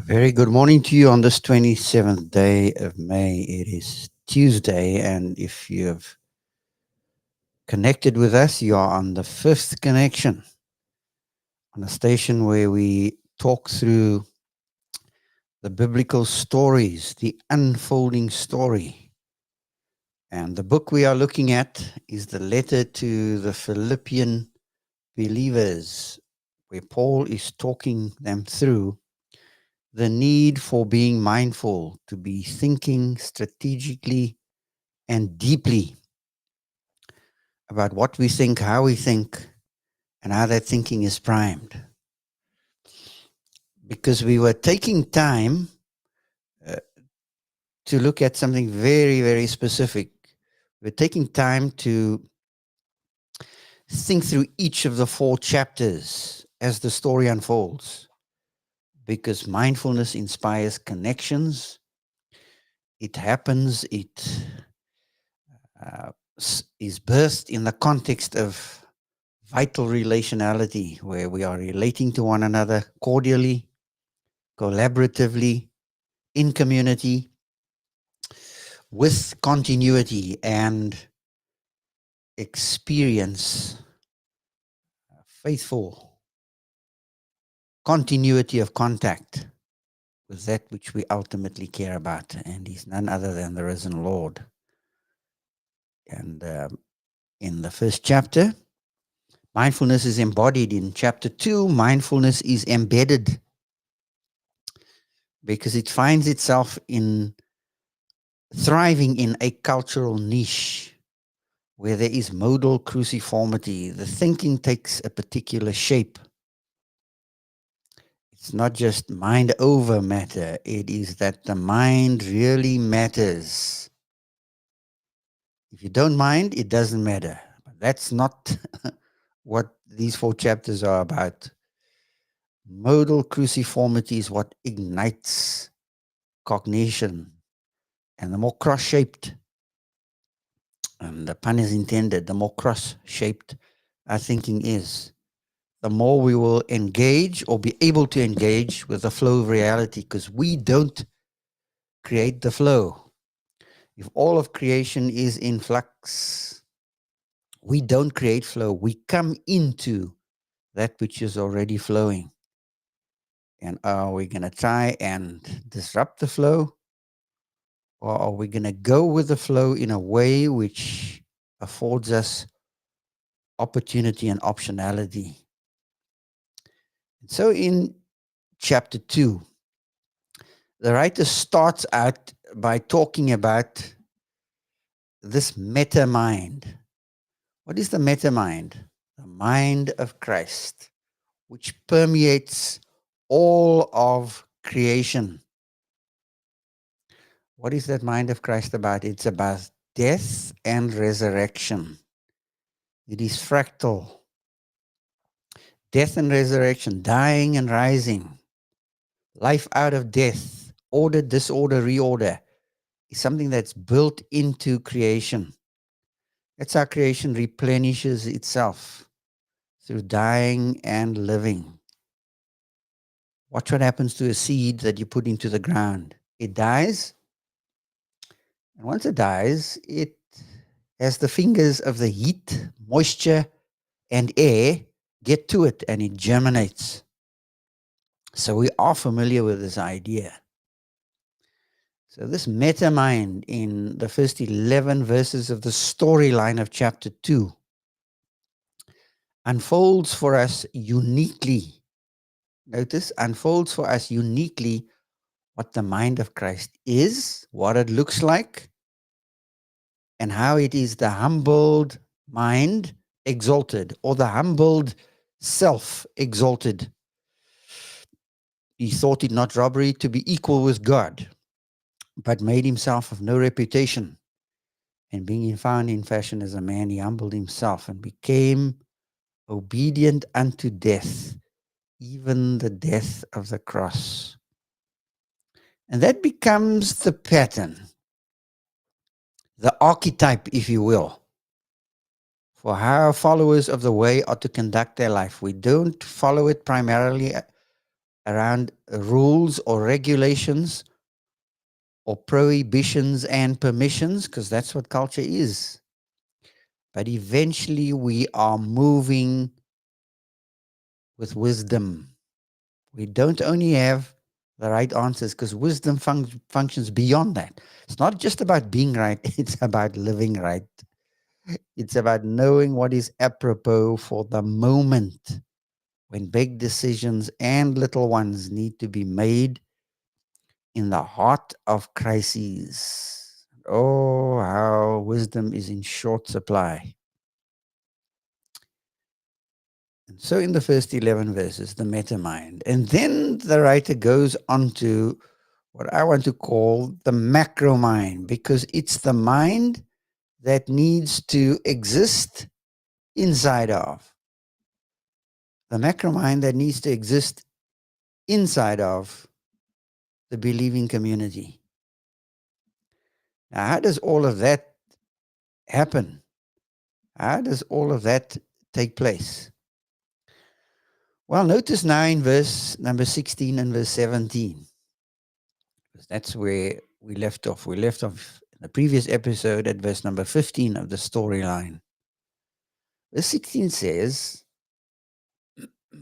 Very good morning to you on this 27th day of May. It is Tuesday, and if you have connected with us, you are on the fifth connection on a station where we talk through the biblical stories, the unfolding story. And the book we are looking at is the letter to the Philippian believers, where Paul is talking them through the need for being mindful, to be thinking strategically and deeply about what we think, how we think, and how that thinking is primed. Because we were taking time uh, to look at something very, very specific. We're taking time to think through each of the four chapters as the story unfolds. Because mindfulness inspires connections. It happens, it uh, is birthed in the context of vital relationality, where we are relating to one another cordially, collaboratively, in community, with continuity, and experience faithful continuity of contact with that which we ultimately care about, and He's none other than the risen Lord. And in the first chapter, mindfulness is embodied. In chapter 2, mindfulness is embedded, because it finds itself in thriving in a cultural niche where there is modal cruciformity. The thinking takes a particular shape. It's not just mind over matter. It is that the mind really matters. If you don't mind, it doesn't matter. But that's not what these four chapters are about. Modal cruciformity is what ignites cognition. And the more cross-shaped, and the pun is intended, the more cross-shaped our thinking is, the more we will engage or be able to engage with the flow of reality, because we don't create the flow. If all of creation is in flux, we don't create flow. We come into that which is already flowing. And are we going to try and disrupt the flow? Or are we going to go with the flow in a way which affords us opportunity and optionality? So in chapter 2, the writer starts out by talking about this meta mind. What is the meta mind? The mind of Christ, which permeates all of creation. What is that mind of Christ about? It's about death and resurrection. It is fractal. Death and resurrection, dying and rising, life out of death, order, disorder, reorder, is something that's built into creation. That's how creation replenishes itself, through dying and living. Watch what happens to a seed that you put into the ground. It dies, and once it dies, it has the fingers of the heat, moisture, and air get to it, and it germinates. So we are familiar with this idea. So this meta mind in the first 11 verses of the storyline of chapter 2 unfolds for us uniquely. Notice, unfolds for us uniquely what the mind of Christ is, what it looks like, and how it is the humbled mind exalted, or the humbled self exalted. He thought it not robbery to be equal with God, but made himself of no reputation. And being found in fashion as a man, he humbled himself and became obedient unto death, even the death of the cross. And that becomes the pattern, the archetype, if you will, for how followers of the way are to conduct their life. We don't follow it primarily around rules or regulations or prohibitions and permissions, because that's what culture is. But eventually we are moving with wisdom. We don't only have the right answers, because wisdom functions beyond that. It's not just about being right, it's about living right. It's about knowing what is apropos for the moment when big decisions and little ones need to be made in the heart of crises. Oh, how wisdom is in short supply. And so in the first 11 verses, the meta mind. And then the writer goes on to what I want to call the macro mind, because it's the mind that needs to exist inside of. The macro mind that needs to exist inside of the believing community. Now, how does all of that happen? How does all of that take place? Well, notice now in verse number 16 and verse 17. Because that's where we left off. We left off in the previous episode at verse number 15 of the storyline. Verse 16 says,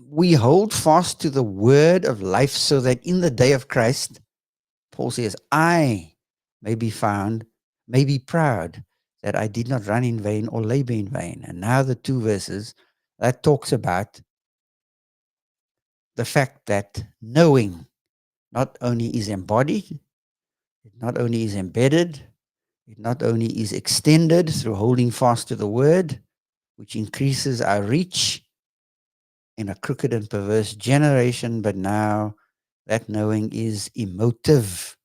we hold fast to the word of life so that in the day of Christ, Paul says, I may be found, may be proud that I did not run in vain or labor in vain. And now the two verses that talks about the fact that knowing not only is embodied, it not only is embedded, it not only is extended through holding fast to the word, which increases our reach in a crooked and perverse generation, but now that knowing is emotive.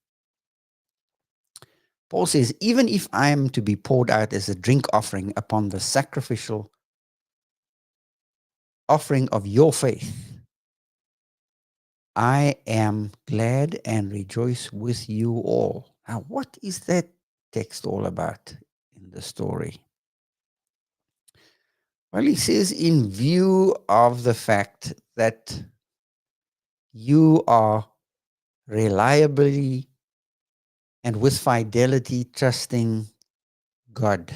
Paul says, even if I am to be poured out as a drink offering upon the sacrificial offering of your faith, I am glad and rejoice with you all. Now, what is that text all about in the story? Well, he says, in view of the fact that you are reliably and with fidelity trusting God.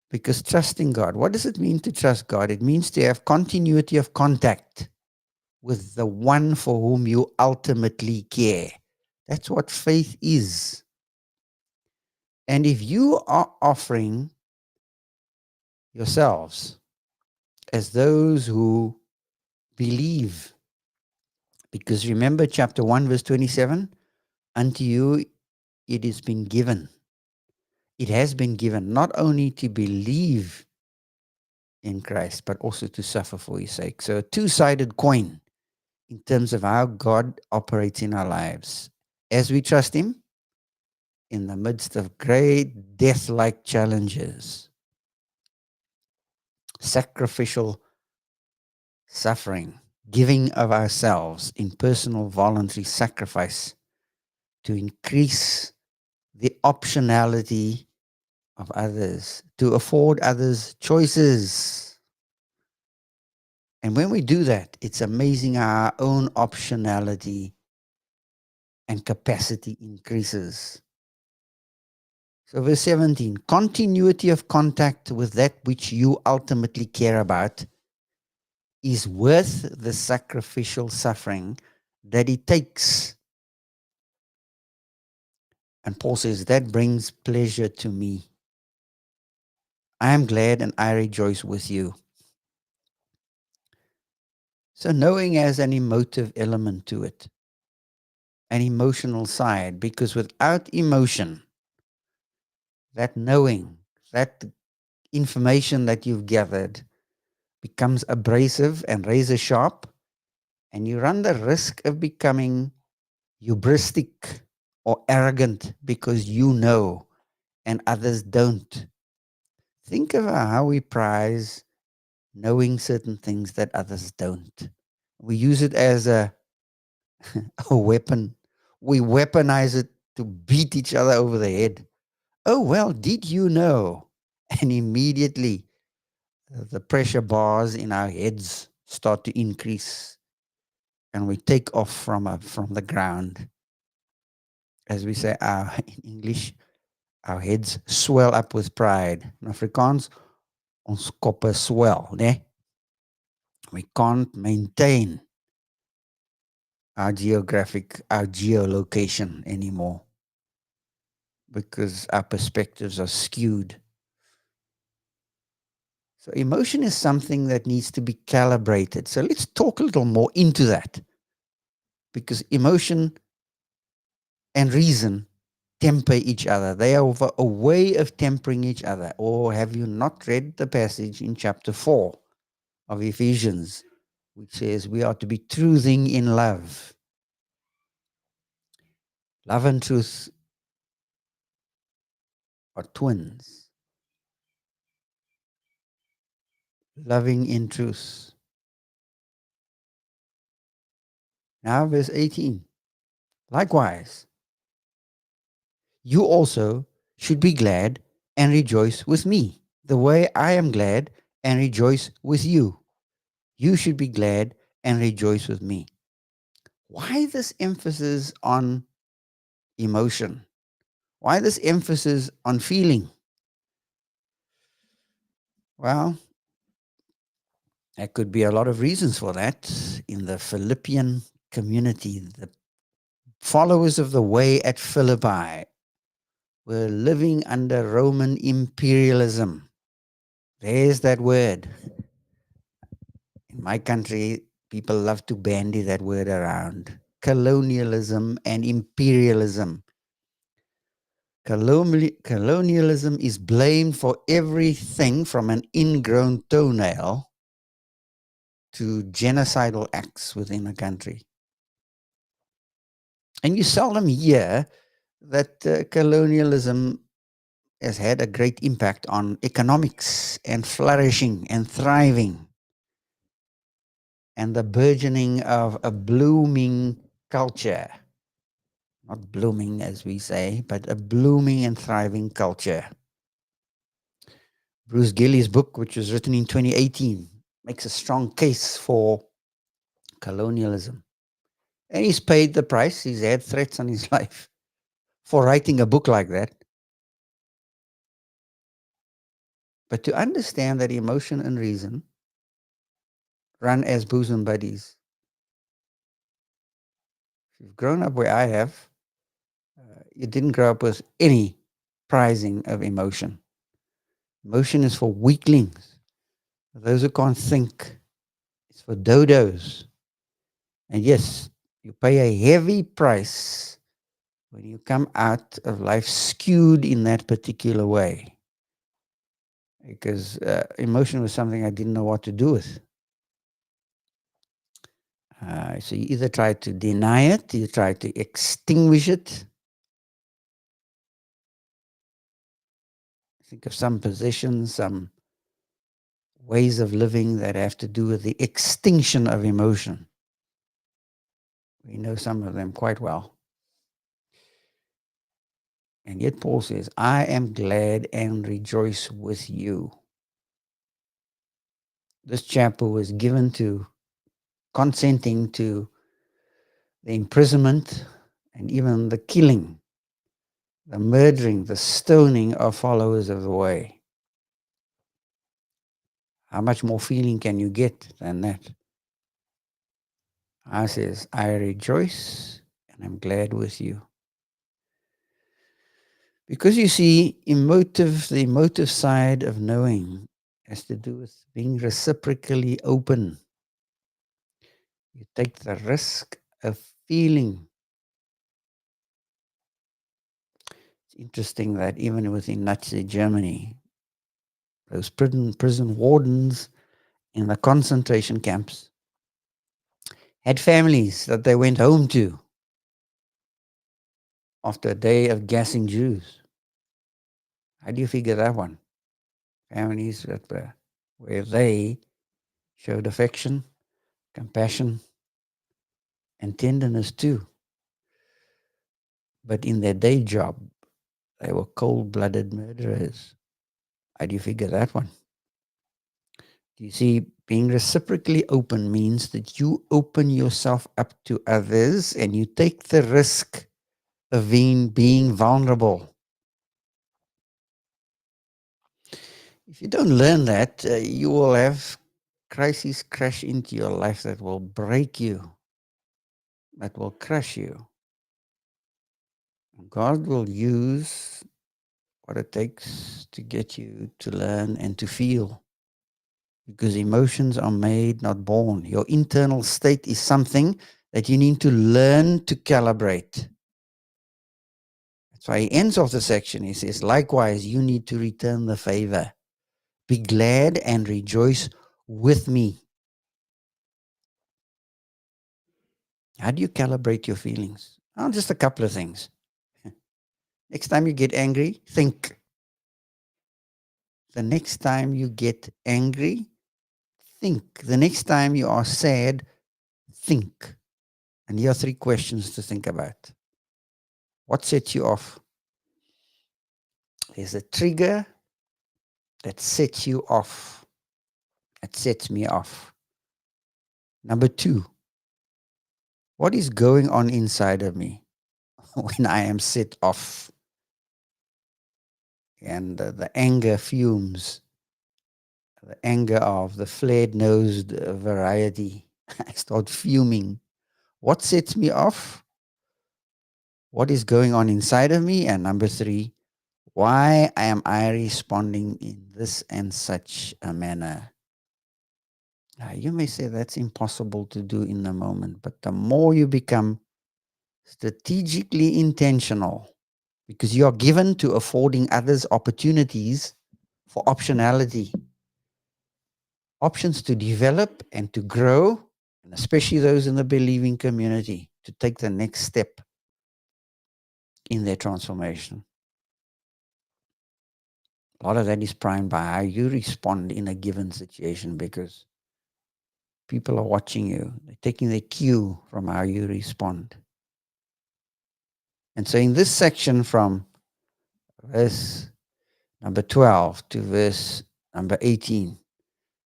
Because trusting God, what does it mean to trust God? It means to have continuity of contact with the one for whom you ultimately care. That's what faith is. And if you are offering yourselves as those who believe, because remember chapter 1, verse 27, unto you it has been given. It has been given not only to believe in Christ, but also to suffer for his sake. So a two-sided coin in terms of how God operates in our lives. As we trust him in the midst of great death-like challenges, sacrificial suffering, giving of ourselves in personal voluntary sacrifice to increase the optionality of others, to afford others choices. And when we do that, it's amazing how our own optionality and capacity increases. So verse 17, continuity of contact with that which you ultimately care about is worth the sacrificial suffering that it takes. And Paul says, that brings pleasure to me. I am glad and I rejoice with you. So knowing has an emotive element to it, an emotional side, because without emotion, that knowing, that information that you've gathered becomes abrasive and razor sharp, and you run the risk of becoming hubristic or arrogant because you know and others don't. Think of how we prize knowing certain things that others don't. We use it as a weapon. We weaponize it to beat each other over the head. Oh, well, did you know? And immediately the pressure bars in our heads start to increase. and we take off from the ground. As we say in English, our heads swell up with pride. In Afrikaans, ons koppe swel, né? We can't maintain our geolocation anymore because our perspectives are skewed. So emotion is something that needs to be calibrated. So let's talk a little more into that, because emotion and reason temper each other. They are a way of tempering each other. Or have you not read the passage in chapter 4 of Ephesians, which says we are to be truthing in love? Love and truth are twins, loving in truth. Now, verse 18. Likewise, you also should be glad and rejoice with me, the way I am glad and rejoice with you. You should be glad and rejoice with me. Why this emphasis on emotion? Why this emphasis on feeling? Well, there could be a lot of reasons for that. In the Philippian community, the followers of the way at Philippi were living under Roman imperialism. There's that word. In my country, people love to bandy that word around. Colonialism and imperialism. Colonialism is blamed for everything from an ingrown toenail to genocidal acts within a country. And you seldom hear that colonialism has had a great impact on economics and flourishing and thriving and the burgeoning of a blooming culture. Not blooming, as we say, but a blooming and thriving culture. Bruce Gillies' book, which was written in 2018, makes a strong case for colonialism. And he's paid the price. He's had threats on his life for writing a book like that. But to understand that emotion and reason run as bosom buddies. If you've grown up where I have, you didn't grow up with any prizing of emotion. Emotion is for weaklings, for those who can't think. It's for dodos. And yes, you pay a heavy price when you come out of life skewed in that particular way. Because emotion was something I didn't know what to do with. So you either try to deny it, you try to extinguish it. Think of some positions, some ways of living that have to do with the extinction of emotion. We know some of them quite well. And yet Paul says, I am glad and rejoice with you. This chapter was given to consenting to the imprisonment and even the killing, the murdering, the stoning of followers of the way. How much more feeling can you get than that? I says, I rejoice and I'm glad with you. Because you see, the emotive side of knowing has to do with being reciprocally open. You take the risk of feeling. It's interesting that even within Nazi Germany, those prison wardens in the concentration camps had families that they went home to after a day of gassing Jews. How do you figure that one? Families that where they showed affection, compassion, and tenderness too. But in their day job, they were cold-blooded murderers. How do you figure that one? You see, being reciprocally open means that you open yourself up to others and you take the risk of being vulnerable. If you don't learn that, you will have crises crash into your life that will break you, that will crush you. God will use what it takes to get you to learn and to feel, because emotions are made, not born. Your internal state is something that you need to learn to calibrate. That's why he ends off the section. He says, likewise, you need to return the favor. Be glad and rejoice with me. How do you calibrate your feelings? Oh, just a couple of things. Next time you get angry, think. The next time you get angry, think. The next time you are sad, think. And here are 3 questions to think about. What sets you off? There's a trigger that sets you off. It sets me off. Number 2, what is going on inside of me when I am set off? And the anger fumes, the anger of the flared-nosed variety. I start fuming. What sets me off? What is going on inside of me? And number 3, why am I responding in this and such a manner? Now, you may say that's impossible to do in the moment, but the more you become strategically intentional, because you are given to affording others opportunities for optionality, options to develop and to grow, and especially those in the believing community, to take the next step in their transformation. A lot of that is primed by how you respond in a given situation, because people are watching you. They're taking their cue from how you respond. And so in this section from verse number 12 to verse number 18,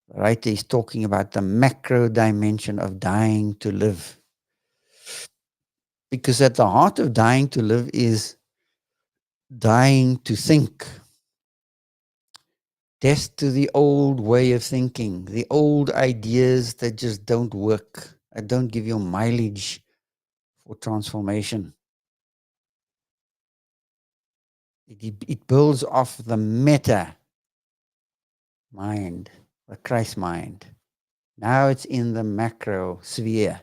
the writer is talking about the macro dimension of dying to live. Because at the heart of dying to live is dying to think. Death to the old way of thinking, the old ideas that just don't work, that don't give you mileage for transformation. It builds off the meta mind, the Christ mind. Now it's in the macro sphere,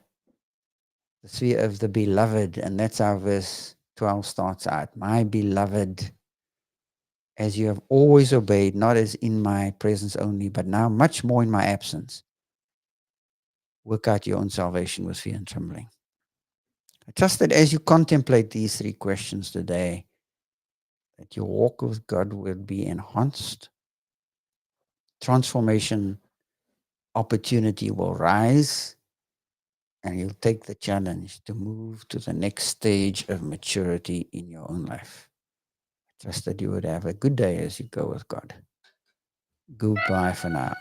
the sphere of the beloved, and that's how verse 12 starts out. My beloved, as you have always obeyed, not as in my presence only, but now much more in my absence. Work out your own salvation with fear and trembling. I trust that as you contemplate these 3 questions today, that your walk with God will be enhanced. Transformation opportunity will rise, and you'll take the challenge to move to the next stage of maturity in your own life. I trust that you would have a good day as you go with God. Goodbye for now.